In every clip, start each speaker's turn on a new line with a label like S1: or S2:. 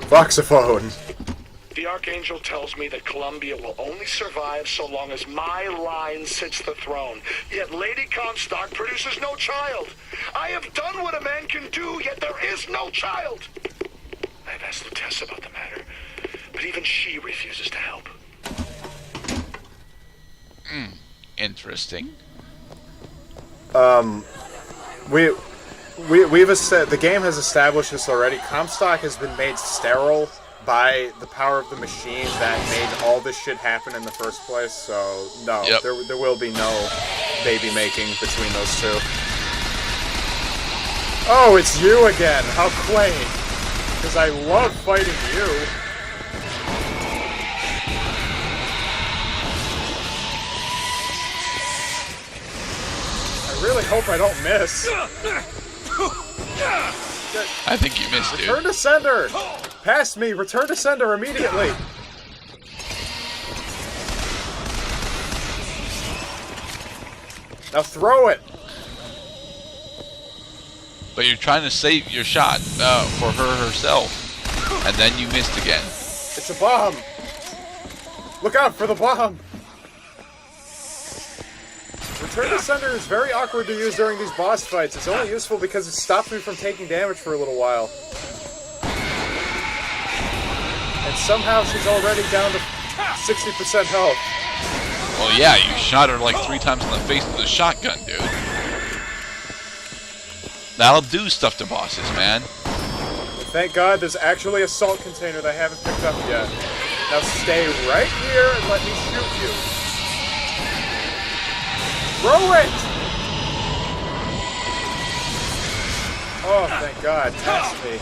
S1: Voxophone.
S2: The Archangel tells me that Columbia will only survive so long as my line sits the throne. Yet Lady Comstock produces no child. I have done what a man can do, yet there is no child. I have asked Lutece about the matter, but even she refuses to help.
S3: Interesting.
S1: The game has established this already. Comstock has been made sterile by the power of the machine that made all this shit happen in the first place, so no, there will be no baby making between those two. Oh, it's you again! How quaint! Because I love fighting you! I really hope I don't miss.
S3: I think you missed, dude.
S1: Return to sender! Past me! Return to sender immediately! Now throw it!
S3: But you're trying to save your shot for her herself, and then you missed again.
S1: It's a bomb! Look out for the bomb! Return to sender is very awkward to use during these boss fights. It's only useful because it stops me from taking damage for a little while. And somehow she's already down to 60% health.
S3: Well, yeah, you shot her like 3 times in the face with a shotgun, dude. That'll do stuff to bosses, man.
S1: Thank God there's actually a salt container that I haven't picked up yet. Now stay right here and let me shoot you. Throw it! Oh, thank God. Test me.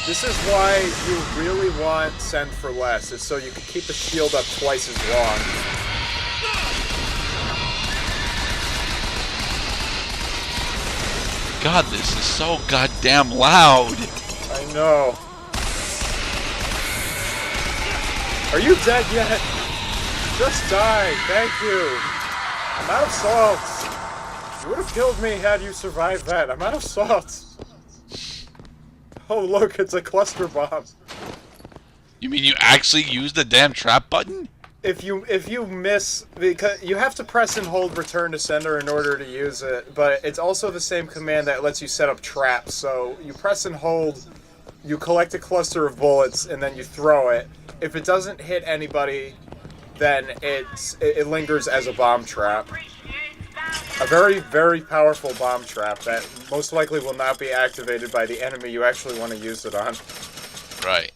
S1: This is why you really want Send for Less, is so you can keep the shield up twice as long.
S3: God, this is so goddamn loud.
S1: I know. Are you dead yet? Just die, thank you. I'm out of salt. You would have killed me had you survived that. I'm out of salt. Oh look, it's a cluster bomb.
S3: You mean you actually used the damn trap button?
S1: If you miss, because you have to press and hold return to sender in order to use it, but it's also the same command that lets you set up traps. So you press and hold, you collect a cluster of bullets, and then you throw it. If it doesn't hit anybody, then it lingers as a bomb trap. A very, very powerful bomb trap that most likely will not be activated by the enemy you actually want to use it on.
S3: Right.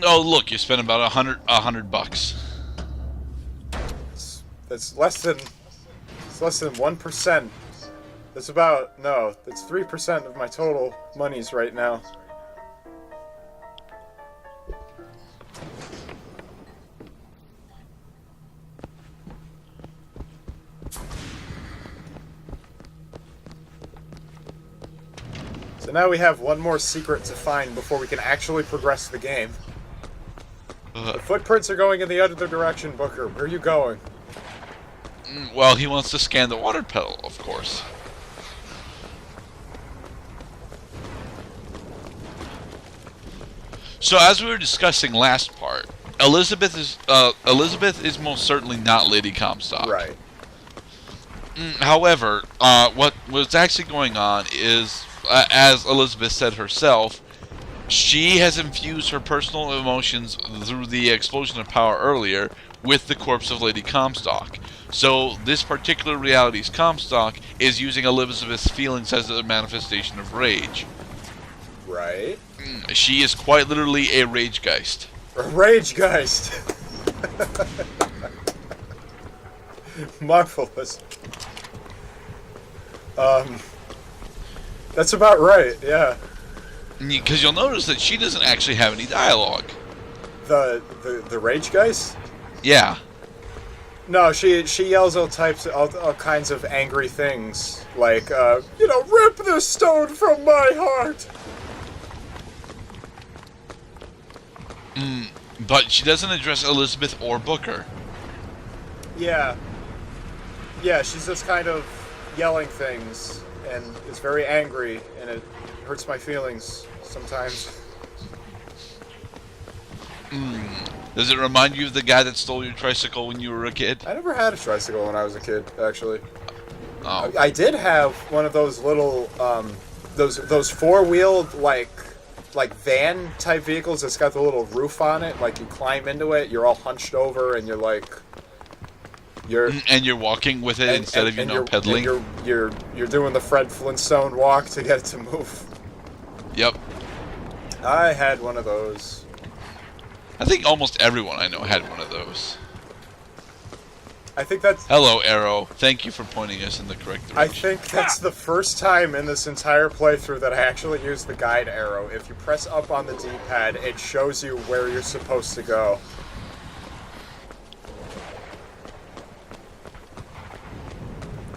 S3: Oh, look, you spent about $100.
S1: That's less than 1%. That's about, no, that's 3% of my total monies right now. So now we have one more secret to find before we can actually progress the game. The footprints are going in the other direction, Booker. Where are you going?
S3: Well, he wants to scan the water pedal, of course. So, as we were discussing last part, Elizabeth is most certainly not Lady Comstock.
S1: Right.
S3: However, what's actually going on is, as Elizabeth said herself, she has infused her personal emotions through the explosion of power earlier with the corpse of Lady Comstock. So this particular reality's Comstock is using Elizabeth's feelings as a manifestation of rage.
S1: Right.
S3: She is quite literally a ragegeist.
S1: A ragegeist! Marvelous. That's about right, yeah.
S3: Because you'll notice that she doesn't actually have any dialogue.
S1: The ragegeist?
S3: Yeah.
S1: No, she yells all kinds of angry things, like, rip this stone from my heart!
S3: But she doesn't address Elizabeth or Booker.
S1: Yeah. Yeah, she's just kind of yelling things, and is very angry, and it hurts my feelings sometimes.
S3: Does it remind you of the guy that stole your tricycle when you were a kid?
S1: I never had a tricycle when I was a kid, actually.
S3: Oh.
S1: I did have one of those little, those four-wheeled, like van type vehicles that's got the little roof on it. Like, you climb into it, you're all hunched over, and you're like,
S3: and you're walking with it instead of pedaling.
S1: And you're doing the Fred Flintstone walk to get it to move.
S3: Yep.
S1: I had one of those.
S3: I think almost everyone I know had one of those.
S1: I think that's...
S3: Hello, Arrow. Thank you for pointing us in the correct direction.
S1: I think that's the first time in this entire playthrough that I actually used the guide arrow. If you press up on the D-pad, it shows you where you're supposed to go.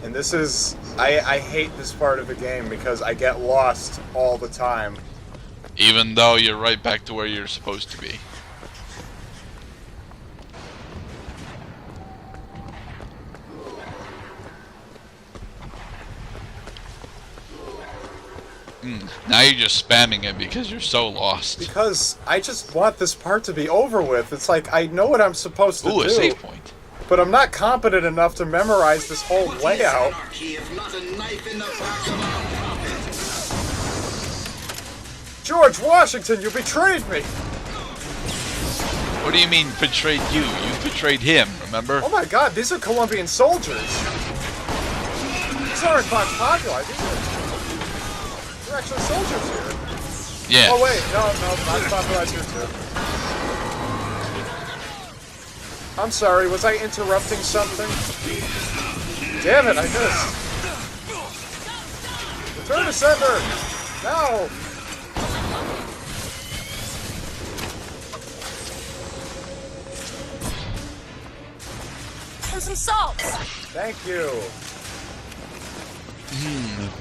S1: And this is... I hate this part of the game because I get lost all the time.
S3: Even though you're right back to where you're supposed to be. Now you're just spamming it because you're so lost.
S1: Because I just want this part to be over with. It's like, I know what I'm supposed to do.
S3: Ooh, a save point.
S1: But I'm not competent enough to memorize this whole layout. George Washington, you betrayed me!
S3: What do you mean, betrayed you? You betrayed him, remember?
S1: Oh my god, these are Colombian soldiers! These aren't Ponce Populi, they're actually soldiers here.
S3: Yeah.
S1: Oh wait, no, Ponce Populi's here too. I'm sorry, was I interrupting something? Damn it, I missed. Return to sender! Now!
S4: For some salt!
S1: Thank you.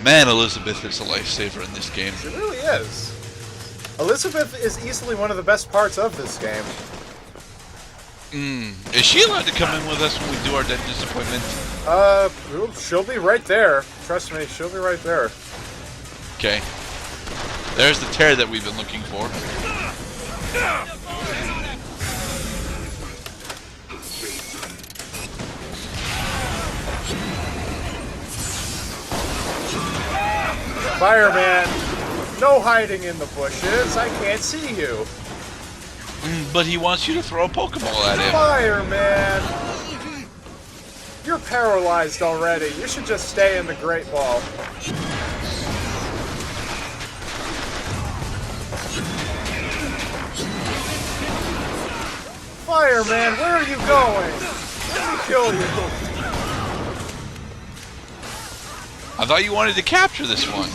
S3: Man, Elizabeth is a lifesaver in this game.
S1: She really is. Elizabeth is easily one of the best parts of this game.
S3: Is she allowed to come in with us when we do our dentist appointment?
S1: She'll be right there. Trust me, she'll be right there.
S3: Okay. There's the tear that we've been looking for.
S1: Fireman, no hiding in the bushes. I can't see you.
S3: But he wants you to throw a Pokeball at him.
S1: Fireman! You're paralyzed already. You should just stay in the Great Ball. Fireman, where are you going? Let me kill you.
S3: I thought you wanted to capture this one.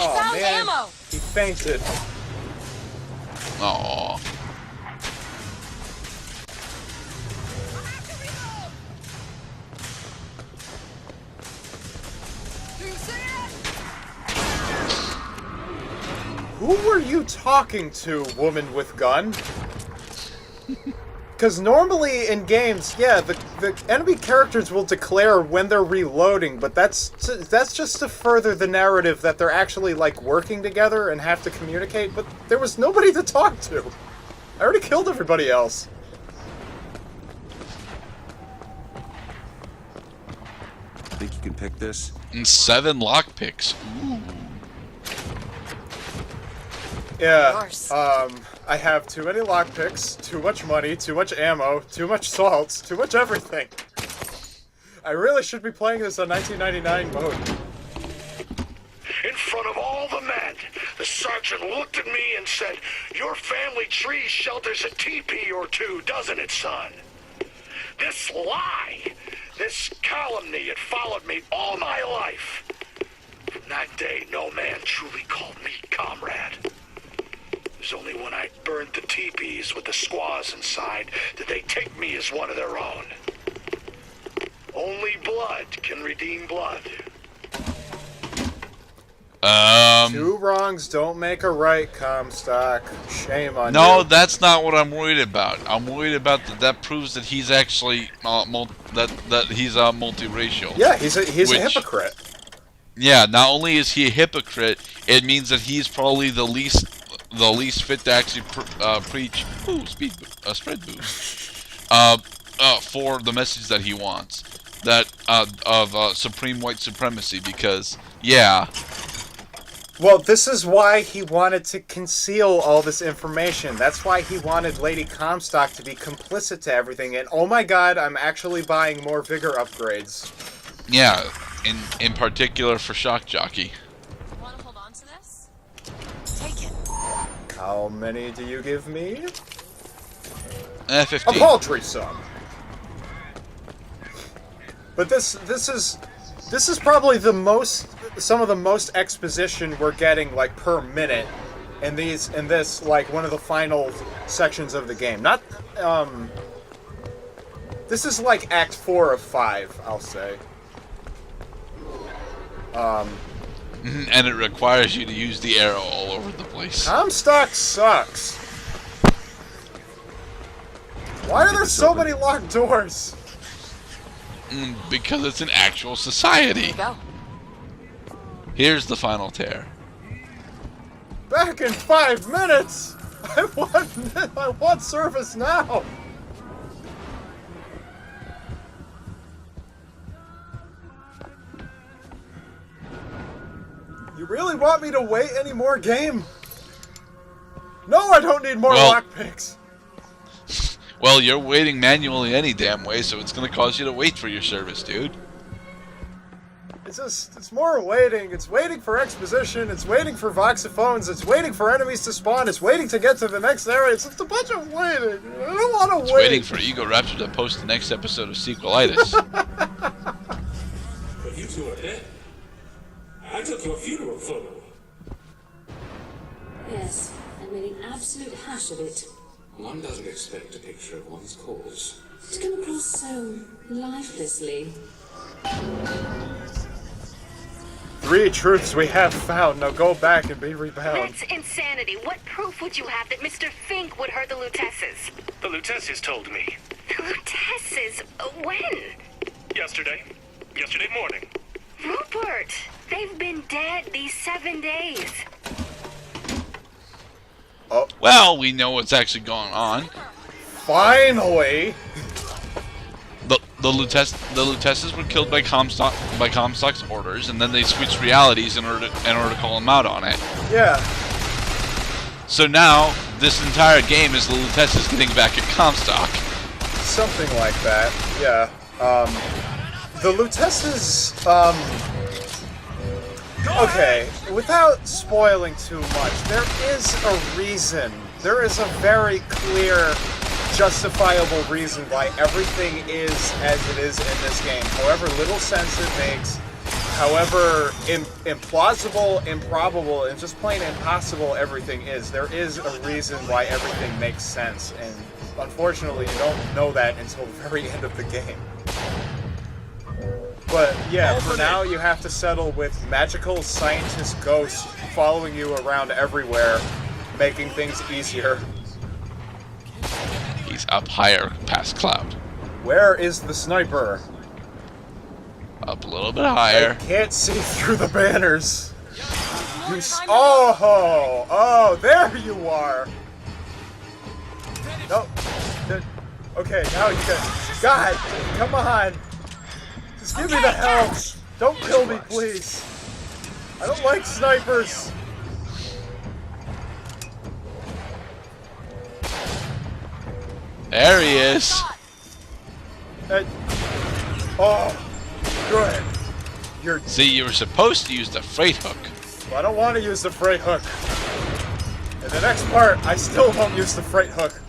S1: Oh
S4: Found
S1: man,
S4: ammo.
S1: he fainted.
S3: Aww.
S1: Who were you talking to, woman with gun? Because normally in games, yeah, the enemy characters will declare when they're reloading, but that's just to further the narrative that they're actually, like, working together and have to communicate, but there was nobody to talk to. I already killed everybody else.
S5: Think you can pick this?
S3: And 7 lockpicks. Ooh.
S1: Yeah, I have too many lockpicks, too much money, too much ammo, too much salts, too much everything. I really should be playing this on 1999 mode.
S2: In front of all the men, the sergeant looked at me and said, "Your family tree shelters a teepee or two, doesn't it, son?" This lie, this calumny, it followed me all my life. From that day, no man truly called me comrade. It was only when I burned the teepees with the squaws inside did they take me as one of their own. Only blood can redeem blood.
S1: Two wrongs don't make a right, Comstock. Shame on you.
S3: No, that's not what I'm worried about. I'm worried about that proves that he's actually that he's multiracial.
S1: Yeah, he's a hypocrite.
S3: Yeah, not only is he a hypocrite, it means that he's probably the least fit to actually preach spread boost for the message that he wants, that of supreme white supremacy. Because
S1: well, this is why he wanted to conceal all this information. That's why he wanted Lady Comstock to be complicit to everything. And oh my god, I'm actually buying more vigor upgrades.
S3: Yeah, in particular for Shock Jockey.
S4: Want to hold on to this? Take it.
S1: How many do you give me?
S3: 15.
S1: A paltry sum. But this is probably some of the most exposition we're getting like per minute in this like one of the final sections of the game. Not this is like Act 4 of 5, I'll say.
S3: And it requires you to use the arrow all over the place.
S1: Comstock sucks. Why are there so many locked doors?
S3: Because it's an actual society.
S4: Go.
S3: Here's the final tear.
S1: Back in 5 minutes. I want service now. You really want me to wait any more, game? No, I don't need more lockpicks.
S3: Well, you're waiting manually any damn way, so it's gonna cause you to wait for your service, dude.
S1: It's more waiting. It's waiting for exposition. It's waiting for voxophones. It's waiting for enemies to spawn. It's waiting to get to the next area. It's just a bunch of waiting. I don't want to wait.
S3: It's waiting for Ego Raptor to post the next episode of Sequelitis.
S6: But you two are dead. I took your funeral photo.
S7: Yes, I made an absolute hash of it.
S6: One doesn't expect a picture of one's cause
S7: To come across so lifelessly.
S1: 3 truths we have found. Now go back and be rebound.
S8: That's insanity. What proof would you have that Mr. Fink would hurt the Lutesses?
S2: The Lutesses told me.
S8: The Lutesses? When?
S2: Yesterday morning.
S8: Rupert! They've been dead these 7 days.
S3: Well, we know what's actually going on.
S1: Finally!
S3: The Lutesses were killed by Comstock's orders, and then they switched realities in order to call him out on it.
S1: Yeah.
S3: So now this entire game is the Lutesses getting back at Comstock.
S1: Something like that. Yeah. The Lutesses, okay, without spoiling too much, there is a reason. There is a very clear, justifiable reason why everything is as it is in this game. However little sense it makes, however implausible, improbable, and just plain impossible everything is, there is a reason why everything makes sense. And unfortunately, you don't know that until the very end of the game. But yeah, for now you have to settle with magical scientist ghosts following you around everywhere, making things easier.
S3: He's up higher past Cloud.
S1: Where is the sniper?
S3: Up a little bit higher.
S1: I can't see through the banners. Oh, there you are. No. Okay, now you can. God, come on. Just give me the help. Don't kill me, please. I don't like snipers.
S3: There he is.
S1: Oh, good.
S3: See, you were supposed to use the freight hook.
S1: Well, I don't want to use the freight hook. In the next part, I still won't use the freight hook.